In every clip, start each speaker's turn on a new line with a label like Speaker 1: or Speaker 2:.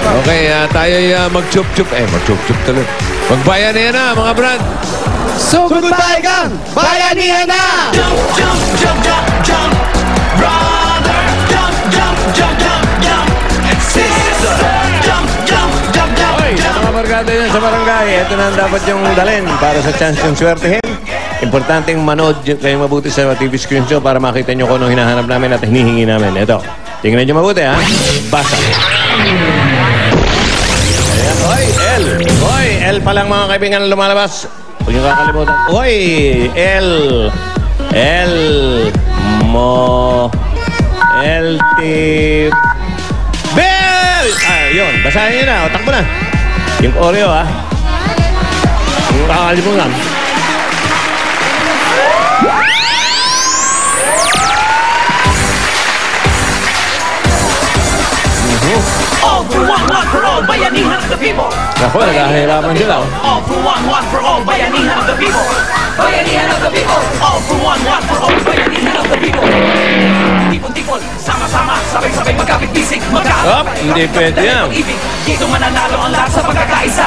Speaker 1: Okay, tayo'y mag-chup-chup. Mag-chup-chup tuloy. Magbayanihan na, mga brad.
Speaker 2: So goodbye, gang! Bayanihan na!
Speaker 3: Jump, jump, jump, jump, jump, brother. Jump, jump, jump, jump, jump, and sister. Jump, jump, jump, jump,
Speaker 4: Hoy,
Speaker 3: jump.
Speaker 4: mga barkada yan sa barangay, ito na ang dapat yung dalhin para sa chance yung swertehin. Importanteng manood kayo mabuti sa TV screen show para makita nyo kung anong hinahanap namin at hinihingi namin. Ito, tingnan nyo mabuti, ha? Basa. Ayan, hoy, L. Hoy, L pa lang mga kaibigan na lumalabas. Huwag nyo kakalimutan. Hoy, L. L. Mo. LT. Bell! Yun, basahin nyo na. O, takbo na. Yung Oreo, ha? Huwag kakalimutan.
Speaker 3: All for one for all, bayanihan of the people.
Speaker 4: Ako, nagkahirapan sila.
Speaker 3: All for one for all, bayanihan of the people. Bayanihan of the people. All for one for all, bayanihan of the people. Tipon-tipon, sama-sama, sabay-sabay magkapit-bisig,
Speaker 4: Hop, hindi pwede yan.
Speaker 3: Dito mananalo ang lahat sa pagkakaisa.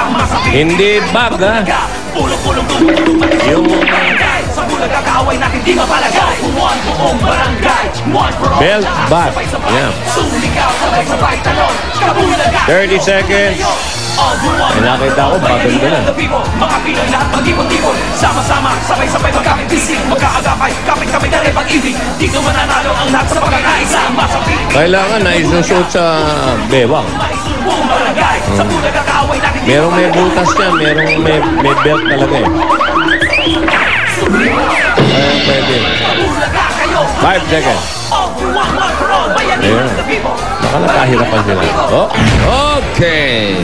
Speaker 4: Hindi bag, ha?
Speaker 3: Pulong-pulong tumutulong
Speaker 4: Yung
Speaker 3: barangay. Sa bulag kakaaway natin di mapalagay. One buong barangay. One for all.
Speaker 4: belt bag.
Speaker 3: Sabay-sabay.
Speaker 4: Yeah.
Speaker 3: Sumigaw, sabay-sabay talon. Kabulaga.
Speaker 4: 30 seconds. May nakita ko, bagal ko na.
Speaker 3: Mga Pinoy lahat mag-ipon-tipon. Sama-sama, sabay-sabay magkapit-bisig. Magkaagapay, kapit-kapit na rin pag-ibig. Dito mananalo ang lahat sa pagkakaisa. Masapit.
Speaker 4: Kailangan na isusuot sa bewang. Merong may butas yan, merong may belt talaga eh. Ayan, pwede. 5 seconds. Ayan. Baka nakahirapan sila. Oh.
Speaker 1: Okay.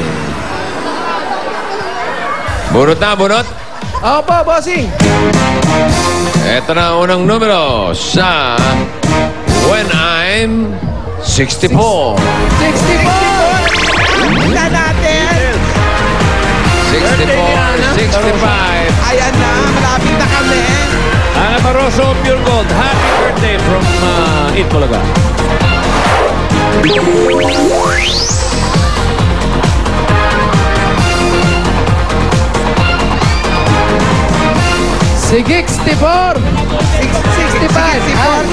Speaker 1: Bunot na, bunot.
Speaker 2: Opo, bossing!
Speaker 1: Ito na ang unang numero sa When I'm 64.
Speaker 2: 64! Tingnan natin!
Speaker 1: 64, 65.
Speaker 2: Ayan na, malapit na kami.
Speaker 4: Ana Barroso, Pure Gold. Happy birthday from Eat Bulaga.
Speaker 2: Sigig 64! 65!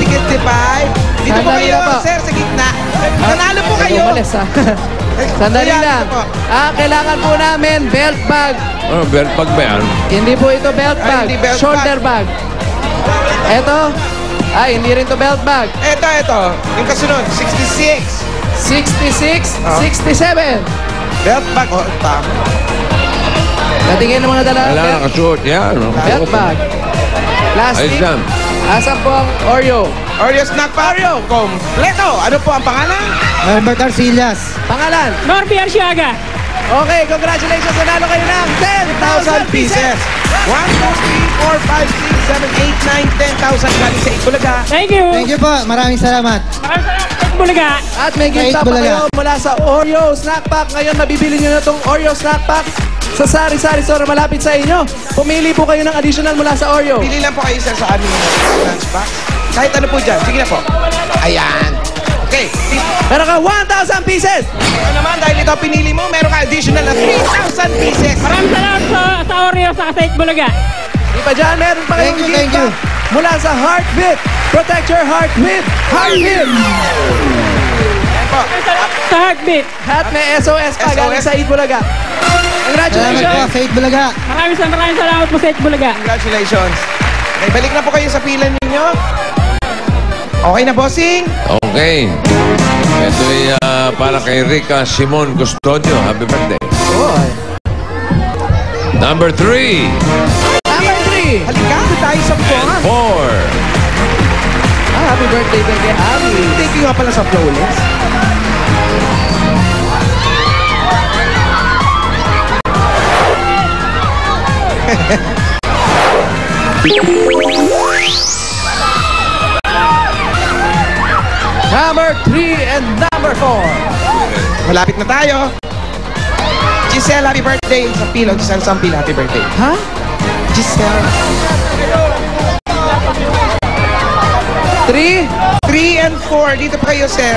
Speaker 2: 65! Dito po kayo, sir, sa gitna. Nanalo po kayo!
Speaker 5: Sandali lang. Kailangan po namin belt bag.
Speaker 1: Ano, belt bag ba yan?
Speaker 5: Hindi po ito belt bag.
Speaker 2: hindi belt
Speaker 5: Shoulder bag. Ito. Hindi rin to belt bag.
Speaker 2: Ito. Yung kasunod, 66.
Speaker 5: 66, 67.
Speaker 2: Belt bag. Oh, tama.
Speaker 5: Natingin ng mga dala.
Speaker 1: Kailangan kasuot yan. No?
Speaker 5: Belt bag. Plastic.
Speaker 1: Ayos lang.
Speaker 5: Asan po ang Oreo?
Speaker 2: Oreo snack pa. Oreo. Kompleto. Ano po ang pangalan?
Speaker 6: Herbert Arcillas.
Speaker 5: Pangalan?
Speaker 7: Norby Arsiaga.
Speaker 5: Okay, congratulations. Nanalo kayo ng 10,000 pieces.
Speaker 2: 1, 2, 3, 4, 5, 6, 7, 8, 9, 10,000 galing sa Itbulaga.
Speaker 7: Thank you.
Speaker 6: Thank you po. Maraming salamat.
Speaker 7: Maraming salamat, Bulaga.
Speaker 5: At may gift pa kayo mula sa Oreo Snack Pack. Ngayon, mabibili nyo na itong Oreo Snack Pack sa Sari-Sari Store malapit sa inyo. Pumili po kayo ng additional mula sa Oreo.
Speaker 2: Pili lang po kayo sir sa aming lunchbox. Kahit ano po dyan. Sige na po. Ayan. Okay.
Speaker 5: Meron ka 1,000 pieces.
Speaker 2: Ito naman, dahil ito pinili mo, meron ka additional na 3,000 pieces.
Speaker 7: Maraming salamat sa Oreo sa Kasait Bulaga.
Speaker 5: Di pa dyan, meron pa kayong gift
Speaker 6: thank you.
Speaker 5: pack mula sa Heartbeat. Protect your heart with Heartbeat.
Speaker 2: Ayan po.
Speaker 7: Sa Heartbeat.
Speaker 5: At may SOS pa galing sa Itbulaga.
Speaker 6: Salamat
Speaker 5: Congratulations.
Speaker 6: po sa Eat Bulaga.
Speaker 7: Maraming salamat po sa Kasait Bulaga.
Speaker 2: Congratulations. Okay, balik na po kayo sa pila ninyo. Okay na, bossing?
Speaker 1: Okay. Ito ay para kay Rica Simon Custodio. Happy birthday. Number 3
Speaker 5: Number 3.
Speaker 2: Halika, tayo sa
Speaker 1: and
Speaker 2: buwan.
Speaker 1: 4.
Speaker 5: Happy birthday kay Abby.
Speaker 2: Thank you nga pala sa Flawless.
Speaker 5: Number 3 and number 4.
Speaker 2: Malapit na tayo. Giselle, happy birthday. Sa pila, Giselle Sampil, happy birthday.
Speaker 5: Ha?
Speaker 2: Giselle.
Speaker 5: 3.
Speaker 2: 3 and 4. Dito pa kayo, sir.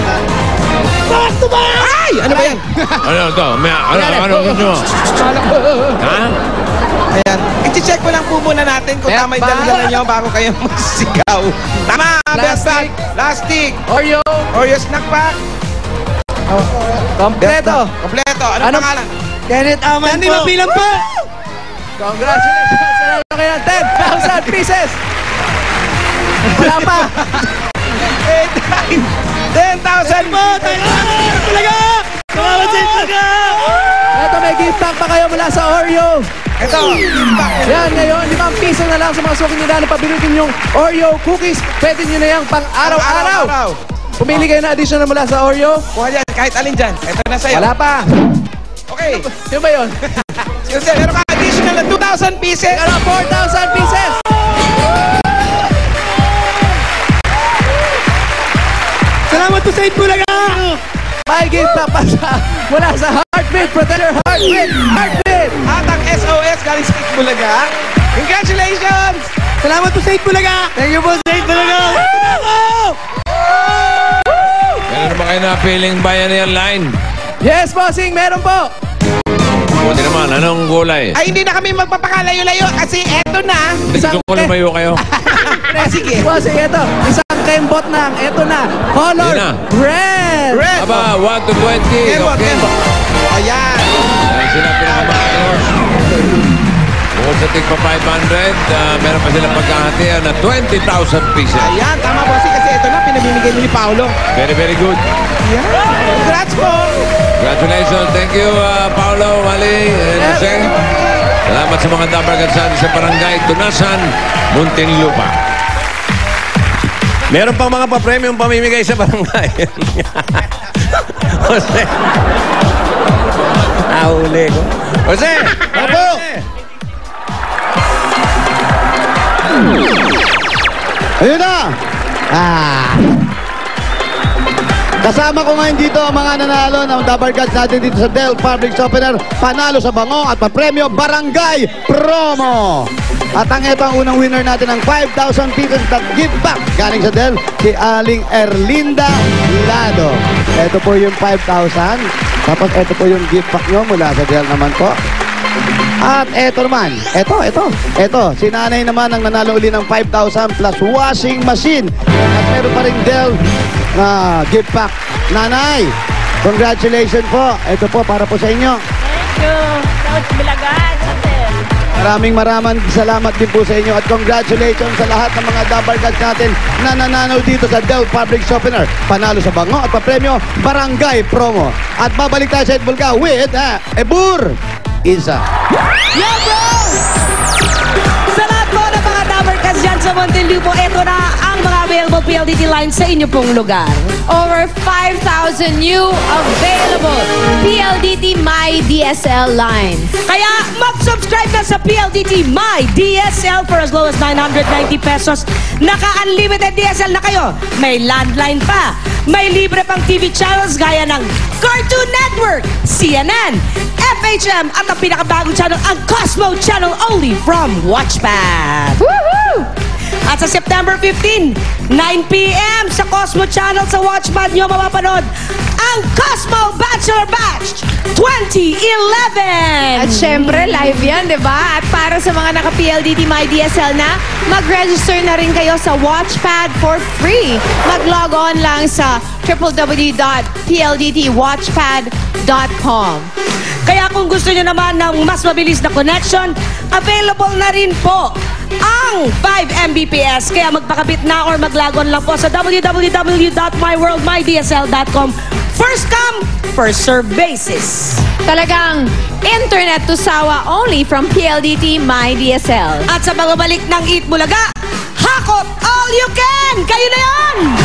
Speaker 2: Ay! Ano ba yan?
Speaker 1: Ano to? Ano gusto mo? Ha?
Speaker 2: Ayan. I-check ko lang po muna natin kung tama yung dala nyo bago kayo magsigaw. Tama!
Speaker 5: Plastic.
Speaker 2: Plastic.
Speaker 5: Oreo.
Speaker 2: Oreo snack pack.
Speaker 5: Kompleto.
Speaker 2: Kompleto. Anong pangalan?
Speaker 6: Kenneth Aman
Speaker 5: Sandy
Speaker 6: po.
Speaker 5: Mabilang po. Congratulations sa lalo kayo ng 10,000 pieces. Wala pa.
Speaker 2: 10,000 po!
Speaker 5: Talaga! Ito, may gift pack pa kayo mula sa Oreo.
Speaker 2: Ito.
Speaker 5: Yan, ngayon, 5 piso na lang sa mga suking nila na pabilitin yung Oreo cookies. Pwede nyo na yan pang araw-araw. Pumili kayo na additional mula sa Oreo.
Speaker 2: Kuha dyan, kahit alin dyan. Ito na sa'yo.
Speaker 5: Wala pa.
Speaker 2: Okay.
Speaker 5: Yun ba yun?
Speaker 2: Sige, meron ka additional na 2,000 pieces.
Speaker 5: Ano, 4,000 pieces.
Speaker 6: Salamat po sa Itbulaga!
Speaker 5: May gift pack pa mula sa Heartbeat. Protector Heartbeat. Heartbeat.
Speaker 2: At ang SOS galing sa Itbulaga. Congratulations!
Speaker 6: Salamat po sa Itbulaga! Thank you po sa Itbulaga!
Speaker 1: Meron naman kayo na feeling Bayanihan line?
Speaker 5: Yes, bossing. Meron po.
Speaker 1: Buti naman, anong gulay?
Speaker 2: Ay, hindi na kami magpapakalayo-layo kasi eto na.
Speaker 1: Gusto ko lumayo kayo.
Speaker 2: Sige.
Speaker 5: Bossing, ito. Isang kembot na. Ito na. Color
Speaker 1: Yun na.
Speaker 5: red.
Speaker 2: Red.
Speaker 1: Aba, 1 to 20.
Speaker 2: Kembot,
Speaker 1: Okay.
Speaker 2: kembot. O, yan.
Speaker 1: Yan sila pinakamakilor. Bukod sa tigpa 500, meron pa silang pagkahatian na 20,000 pieces.
Speaker 2: Ayan, tama bossing kasi ito na pinamimigay ni Paolo.
Speaker 1: Very, very good.
Speaker 2: Yan. Congrats po.
Speaker 1: Congratulations. Thank you, Paolo, Wally, and Jose. Salamat sa mga dabargansan sa barangay Tunasan, Muntinlupa.
Speaker 4: Meron pang mga pa-premium pamimigay sa barangay. Jose. Ahuli ko. Jose!
Speaker 6: Opo! Ayun na! Kasama ko ngayon dito ang mga nanalo ng Dabar Gods natin dito sa Del Public Opener. Panalo sa bango at papremyo Barangay Promo. At ang ito ang unang winner natin ng 5,000 pieces na gift back galing sa Del, si Aling Erlinda Lado. Ito po yung 5,000. Tapos ito po yung gift pack nyo mula sa Del naman po. At eto naman, eto, si nanay naman ang nanalo uli ng 5,000 plus washing machine. At meron pa rin Del na gift pack. Nanay, congratulations po. Ito po para po sa inyo.
Speaker 7: Thank you. Coach Bulagan.
Speaker 6: Maraming salamat din po sa inyo at congratulations sa lahat ng mga Dabar Gods natin na nananaw dito sa Del Public Opener. Panalo sa bango at papremyo Barangay Promo. At babalik tayo sa Itbulaga with Ebur Isa.
Speaker 8: Yo, bro! Sa lahat po ng mga Dabar Gods dyan sa Muntinlupa, ito na ang mga available PLDT lines sa inyo pong lugar.
Speaker 9: Over 5,000 new available PLDT My DSL lines.
Speaker 8: Kaya mag-subscribe na sa PLDT My DSL for as low as 990 pesos. Naka-unlimited DSL na kayo. May landline pa. May libre pang TV channels gaya ng Cartoon Network, CNN, FHM at ang pinakabagong channel, ang Cosmo Channel only from Watchpad.
Speaker 9: Woohoo!
Speaker 8: At sa September 15, 9 p.m. sa Cosmo Channel sa Watchpad nyo mapapanood ang Cosmo Bachelor Batch 2011!
Speaker 9: At syempre, live yan, di ba? At para sa mga naka-PLDT My DSL na, mag-register na rin kayo sa Watchpad for free. Mag-log on lang sa www.pldtwatchpad.com.
Speaker 8: Kaya kung gusto nyo naman ng mas mabilis na connection, available na rin po ang 5 Mbps. Kaya magpakabit na or maglagon lang po sa www.myworldmydsl.com. First come, first serve basis.
Speaker 9: Talagang internet to sawa only from PLDT My DSL.
Speaker 8: At sa mga balik ng Eat Bulaga, hakot all you can! Kayo na yan!